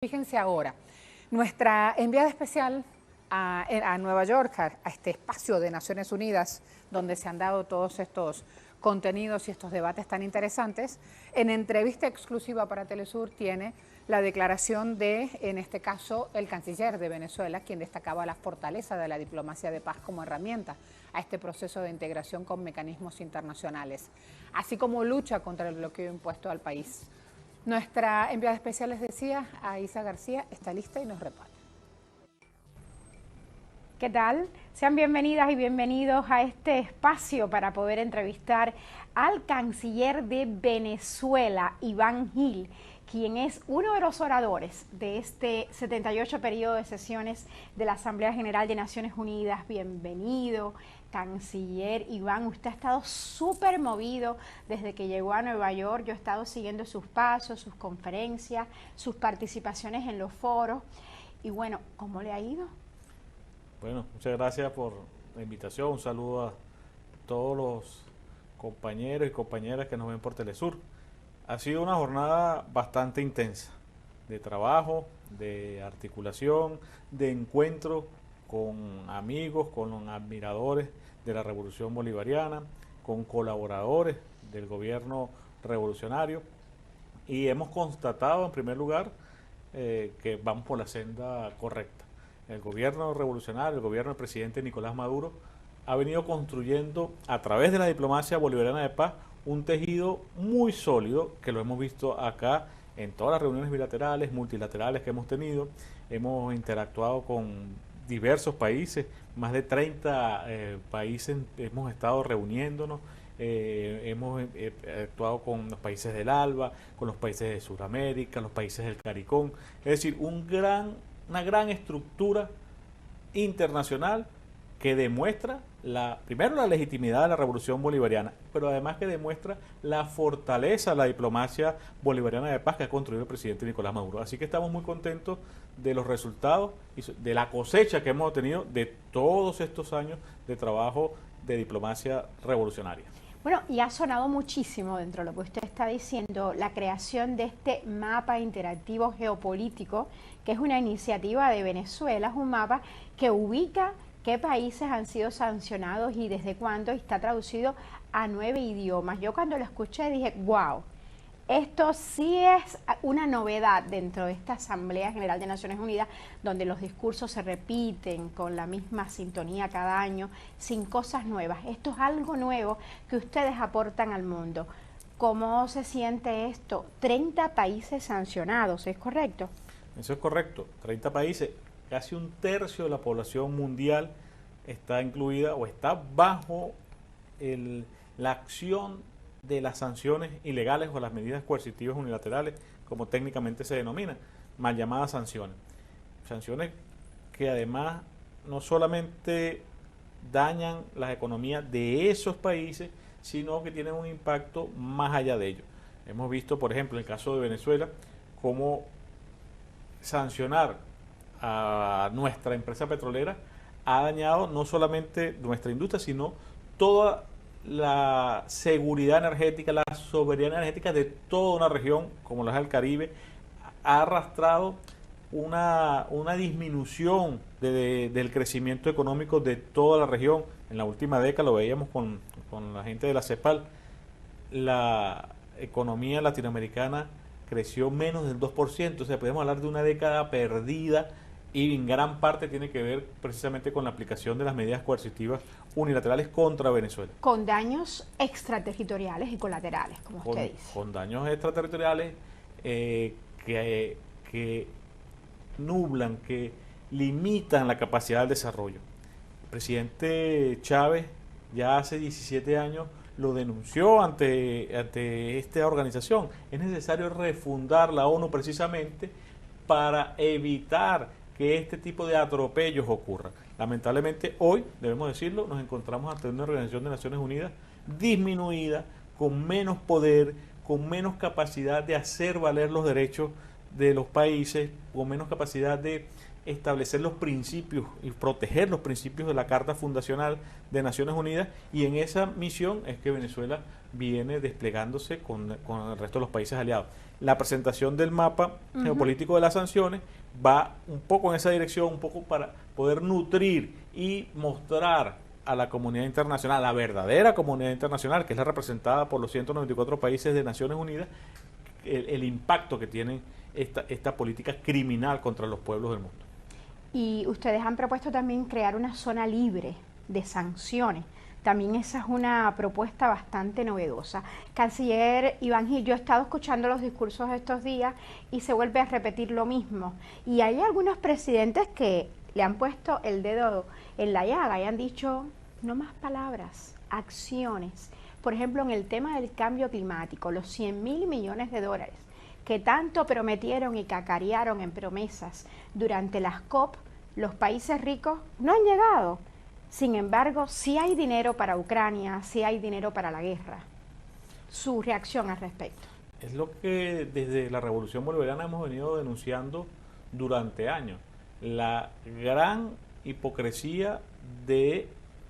Fíjense ahora, nuestra enviada especial a Nueva York, a este espacio de Naciones Unidas, donde se han dado todos estos contenidos y estos debates tan interesantes, en entrevista exclusiva para Telesur tiene la declaración de, en este caso, el canciller de Venezuela, quien destacaba la fortaleza de la diplomacia de paz como herramienta a este proceso de integración con mecanismos internacionales, así como lucha contra el bloqueo impuesto al país. Nuestra enviada especial, les decía, Aisa García, está lista y nos reparte. ¿Qué tal? Sean bienvenidas y bienvenidos a este espacio para poder entrevistar al canciller de Venezuela, Iván Gil, quien es uno de los oradores de este 78 periodo de sesiones de la Asamblea General de Naciones Unidas. Bienvenido, canciller Iván. Usted ha estado súper movido desde que llegó a Nueva York. Yo he estado siguiendo sus pasos, sus conferencias, sus participaciones en los foros. Y bueno, ¿cómo le ha ido? Bueno, muchas gracias por la invitación. Un saludo a todos los compañeros y compañeras que nos ven por Telesur. Ha sido una jornada bastante intensa de trabajo, de articulación, de encuentro con amigos, con admiradores de la Revolución Bolivariana, con colaboradores del gobierno revolucionario, y hemos constatado en primer lugar que vamos por la senda correcta. El gobierno revolucionario, el gobierno del presidente Nicolás Maduro, ha venido construyendo a través de la diplomacia bolivariana de paz un tejido muy sólido, que lo hemos visto acá en todas las reuniones bilaterales, multilaterales que hemos tenido. Hemos interactuado con diversos países, más de 30 países hemos estado reuniéndonos. Hemos actuado con los países del ALBA, con los países de Sudamérica, los países del CARICOM, es decir, una gran estructura internacional que demuestra primero la legitimidad de la revolución bolivariana, pero además que demuestra la fortaleza de la diplomacia bolivariana de paz que ha construido el presidente Nicolás Maduro. Así que estamos muy contentos de los resultados y de la cosecha que hemos tenido de todos estos años de trabajo de diplomacia revolucionaria. Bueno, y ha sonado muchísimo dentro de lo que usted está diciendo, la creación de este mapa interactivo geopolítico, que es una iniciativa de Venezuela, es un mapa que ubica qué países han sido sancionados y desde cuándo, y está traducido a 9 idiomas. Yo cuando lo escuché dije, wow, esto sí es una novedad dentro de esta Asamblea General de Naciones Unidas, donde los discursos se repiten con la misma sintonía cada año, sin cosas nuevas. Esto es algo nuevo que ustedes aportan al mundo. ¿Cómo se siente esto? 30 países sancionados, ¿es correcto? Eso es correcto, 30 países, casi un tercio de la población mundial está incluida o está bajo la acción de las sanciones ilegales o las medidas coercitivas unilaterales, como técnicamente se denomina, mal llamadas sanciones. Sanciones que además no solamente dañan las economías de esos países, sino que tienen un impacto más allá de ellos. Hemos visto, por ejemplo, en el caso de Venezuela, cómo sancionar a nuestra empresa petrolera ha dañado no solamente nuestra industria, sino toda la seguridad energética, la soberanía energética de toda una región como la del Caribe. Ha arrastrado una disminución del crecimiento económico de toda la región. En la última década lo veíamos con la gente de la CEPAL, la economía latinoamericana creció menos del 2%, o sea, podemos hablar de una década perdida, y en gran parte tiene que ver precisamente con la aplicación de las medidas coercitivas unilaterales contra Venezuela. Con daños extraterritoriales y colaterales, como usted dice. Con daños extraterritoriales que nublan, que limitan la capacidad del desarrollo. El presidente Chávez ya hace 17 años lo denunció ante esta organización. Es necesario refundar la ONU precisamente para evitar que este tipo de atropellos ocurran. Lamentablemente hoy, debemos decirlo, nos encontramos ante una organización de Naciones Unidas disminuida, con menos poder, con menos capacidad de hacer valer los derechos de los países con menos capacidad de establecer los principios y proteger los principios de la Carta Fundacional de Naciones Unidas, y en esa misión es que Venezuela viene desplegándose con el resto de los países aliados. La presentación del mapa geopolítico de las sanciones va un poco en esa dirección, un poco para poder nutrir y mostrar a la comunidad internacional, la verdadera comunidad internacional, que es la representada por los 194 países de Naciones Unidas, el impacto que tiene esta política criminal contra los pueblos del mundo. Y ustedes han propuesto también crear una zona libre de sanciones. También esa es una propuesta bastante novedosa. Canciller Iván Gil, yo he estado escuchando los discursos estos días y se vuelve a repetir lo mismo. Y hay algunos presidentes que le han puesto el dedo en la llaga y han dicho, no más palabras, acciones. Por ejemplo, en el tema del cambio climático, los 100.000 millones de dólares que tanto prometieron y cacarearon en promesas durante las COP, los países ricos no han llegado. Sin embargo, sí hay dinero para Ucrania, sí hay dinero para la guerra. Su reacción al respecto. Es lo que desde la Revolución Bolivariana hemos venido denunciando durante años. La gran hipocresía de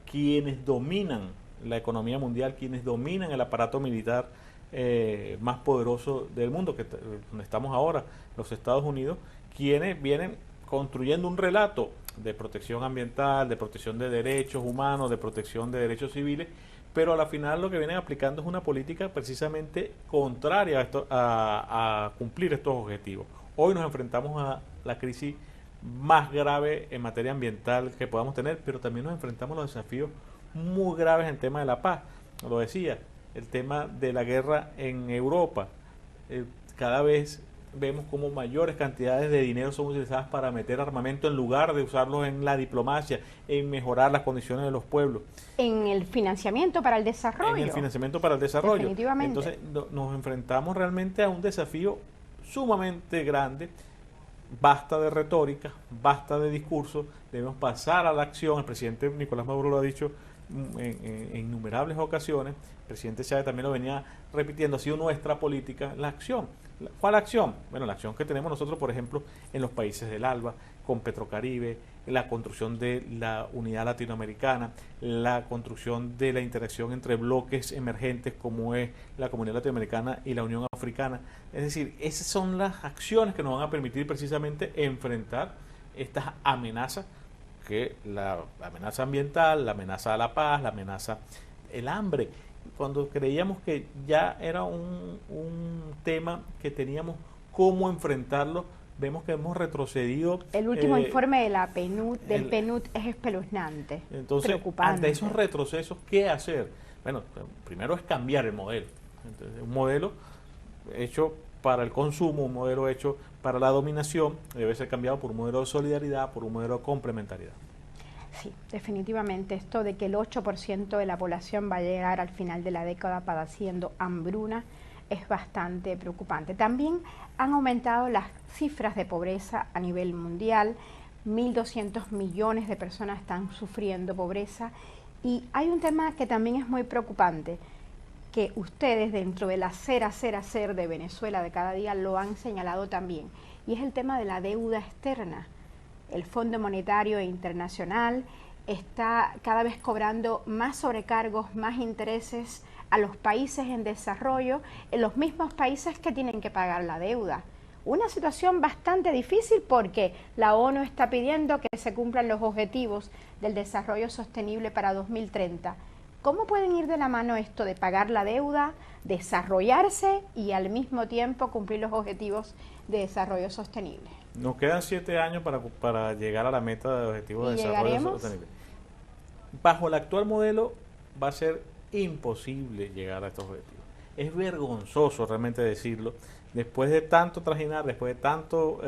quienes dominan la economía mundial, quienes dominan el aparato militar más poderoso del mundo, donde estamos ahora, los Estados Unidos, quienes vienen construyendo un relato de protección ambiental, de protección de derechos humanos, de protección de derechos civiles, pero a la final lo que vienen aplicando es una política precisamente contraria a cumplir estos objetivos. Hoy nos enfrentamos a la crisis más grave en materia ambiental que podamos tener, pero también nos enfrentamos a los desafíos muy graves en tema de la paz. Lo decía, el tema de la guerra en Europa. Cada vez vemos como mayores cantidades de dinero son utilizadas para meter armamento en lugar de usarlos en la diplomacia, en mejorar las condiciones de los pueblos. En el financiamiento para el desarrollo. En el financiamiento para el desarrollo. Definitivamente. Entonces nos enfrentamos realmente a un desafío sumamente grande. Basta de retórica, basta de discurso, debemos pasar a la acción. El presidente Nicolás Maduro lo ha dicho en innumerables ocasiones, el presidente Chávez también lo venía repitiendo, ha sido nuestra política, la acción. ¿Cuál acción? Bueno, la acción que tenemos nosotros, por ejemplo, en los países del ALBA, con Petrocaribe, la construcción de la unidad latinoamericana, la construcción de la interacción entre bloques emergentes como es la Comunidad Latinoamericana y la Unión Africana. Es decir, esas son las acciones que nos van a permitir precisamente enfrentar estas amenazas, que la amenaza ambiental, la amenaza a la paz, la amenaza, el hambre. Cuando creíamos que ya era un tema que teníamos cómo enfrentarlo, vemos que hemos retrocedido. El último informe de la PNUD es espeluznante, entonces, preocupante. Ante esos retrocesos, ¿qué hacer? Bueno, primero es cambiar el modelo. Entonces, un modelo hecho para el consumo, un modelo hecho para la dominación, debe ser cambiado por un modelo de solidaridad, por un modelo de complementariedad. Sí, definitivamente esto de que el 8% de la población va a llegar al final de la década padeciendo hambruna es bastante preocupante. También han aumentado las cifras de pobreza a nivel mundial, 1.200 millones de personas están sufriendo pobreza, y hay un tema que también es muy preocupante, que ustedes dentro del hacer de Venezuela de cada día lo han señalado también, y es el tema de la deuda externa. El Fondo Monetario Internacional está cada vez cobrando más sobrecargos, más intereses a los países en desarrollo, en los mismos países que tienen que pagar la deuda. Una situación bastante difícil porque la ONU está pidiendo que se cumplan los objetivos del desarrollo sostenible para 2030. ¿Cómo pueden ir de la mano esto de pagar la deuda, desarrollarse y al mismo tiempo cumplir los objetivos de desarrollo sostenible? Nos quedan 7 años para llegar a la meta de objetivos de desarrollo sostenible. Bajo el actual modelo va a ser imposible llegar a estos objetivos. Es vergonzoso realmente decirlo, después de tanto trajinar, después de tanto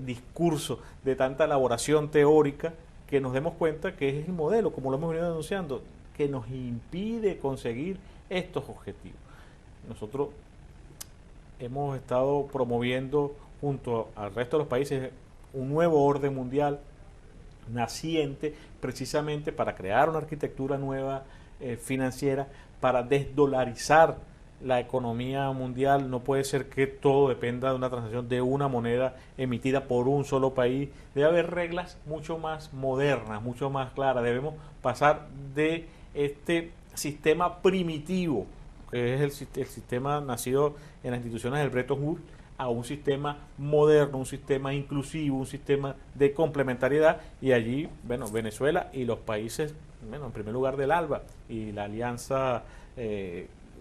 discurso, de tanta elaboración teórica, que nos demos cuenta que es el modelo, como lo hemos venido denunciando, que nos impide conseguir estos objetivos. Nosotros hemos estado promoviendo junto al resto de los países un nuevo orden mundial naciente precisamente para crear una arquitectura nueva financiera, para desdolarizar la economía mundial, no puede ser que todo dependa de una transacción de una moneda emitida por un solo país. Debe haber reglas mucho más modernas, mucho más claras. Debemos pasar de este sistema primitivo, que es el sistema nacido en las instituciones del Bretton Woods, a un sistema moderno, un sistema inclusivo, un sistema de complementariedad, y allí, bueno, Venezuela y los países, bueno, en primer lugar del ALBA y la alianza,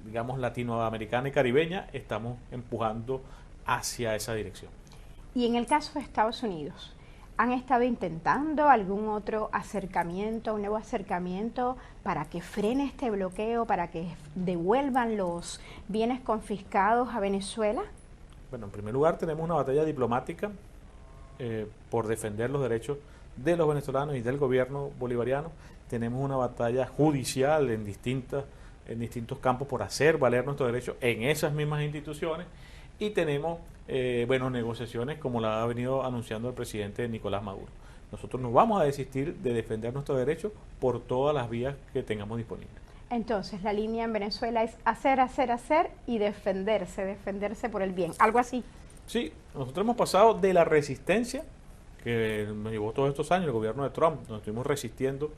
digamos, latinoamericana y caribeña, estamos empujando hacia esa dirección. Y en el caso de Estados Unidos, ¿han estado intentando algún otro acercamiento, un nuevo acercamiento para que frene este bloqueo, para que devuelvan los bienes confiscados a Venezuela? Bueno, en primer lugar tenemos una batalla diplomática por defender los derechos de los venezolanos y del gobierno bolivariano. Tenemos una batalla judicial en distintos campos por hacer valer nuestros derechos en esas mismas instituciones. Y tenemos, bueno, negociaciones como la ha venido anunciando el presidente Nicolás Maduro. Nosotros no vamos a desistir de defender nuestros derechos por todas las vías que tengamos disponibles. Entonces, la línea en Venezuela es hacer, hacer, hacer y defenderse por el bien, algo así. Sí, nosotros hemos pasado de la resistencia que nos llevó todos estos años, el gobierno de Trump, donde estuvimos resistiendo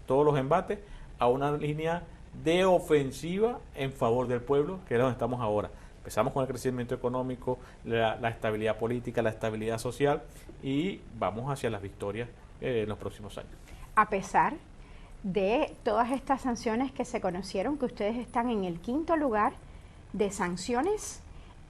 todos los embates, a una línea de ofensiva en favor del pueblo, que es donde estamos ahora. Empezamos con el crecimiento económico, la estabilidad política, la estabilidad social, y vamos hacia las victorias en los próximos años. A pesar de todas estas sanciones que se conocieron, que ustedes están en el 5º lugar de sanciones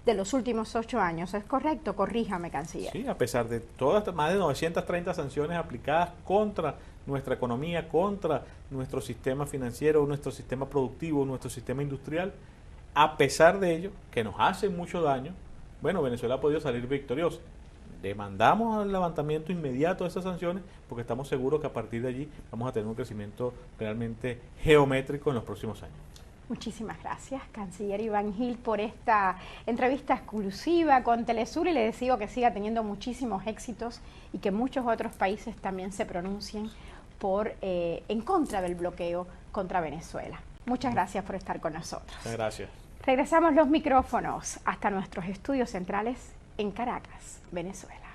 de los últimos 8 años, ¿es correcto? Corríjame, canciller. Sí, a pesar de todas, más de 930 sanciones aplicadas contra nuestra economía, contra nuestro sistema financiero, nuestro sistema productivo, nuestro sistema industrial, a pesar de ello, que nos hace mucho daño, bueno, Venezuela ha podido salir victoriosa. Demandamos el levantamiento inmediato de esas sanciones porque estamos seguros que a partir de allí vamos a tener un crecimiento realmente geométrico en los próximos años. Muchísimas gracias, canciller Iván Gil, por esta entrevista exclusiva con Telesur, y le deseo que siga teniendo muchísimos éxitos y que muchos otros países también se pronuncien en contra del bloqueo contra Venezuela. Muchas gracias por estar con nosotros. Muchas gracias. Regresamos los micrófonos hasta nuestros estudios centrales en Caracas, Venezuela.